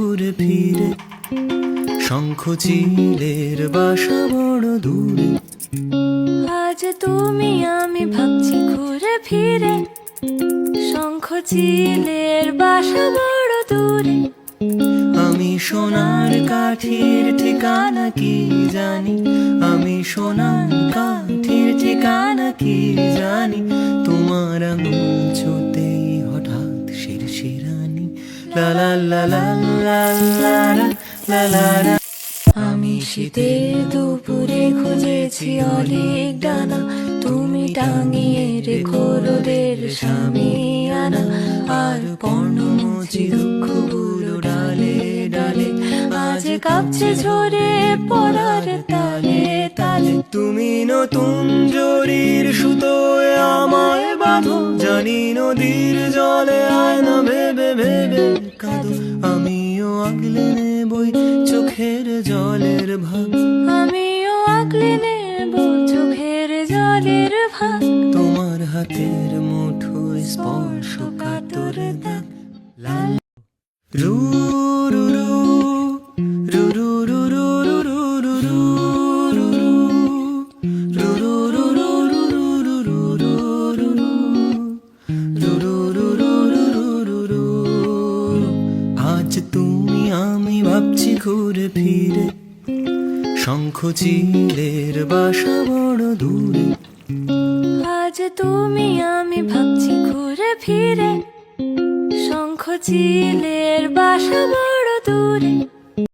ঘুরে ফিরে, শঙ্খ চিলের বাসা বড় দূরে। আজ তুমি আমি ভাবছি ঘুরে ফিরে, শঙ্খ চিলের বাসা বড় দূরে। আমি সোনার কাঠির ঠিকানা কি জানি, আমি সোনার কাঠির ঠিকানা কি জানি। তোমার আঙুল ছুতেই হঠাৎ শিরশিরানি, লা লা লা লা লা লা লা লা লা। আমি শীতের দুপুরে খুঁজেছি অনেক ডানা, তুমি টাঙিয়ে রেখো রোদের সামিয়ানা। আর পর্ণমোচী দুঃখগুলো ডালে ডালে, আজ কাঁপছে ঝরে পড়ার তালে তালে। তুমি নতুন জরির সুতোয় আমায় বাঁধো, জানি নদীর জলে আয়না ভেবে ভেবে কাঁদো। আমিও আগলে নেবই চোখের জলের ভাগ, আমিও আগলে নেব চোখের জলের ভাগ। তোমার হাতের মুঠোয় স্পর্শ কাতর দাগ। লাল রু রু রু রু রু রু রু রু রু রু রু রু রু রু রু। আজ তুমি আমি ভাবছি ঘুরে ফিরে, শঙ্খ চিলের বাসা বড় দূরে। আজ তুমি আমি ভাবছি ঘুরে ফিরে, শঙ্খ চিলের বাসা বড়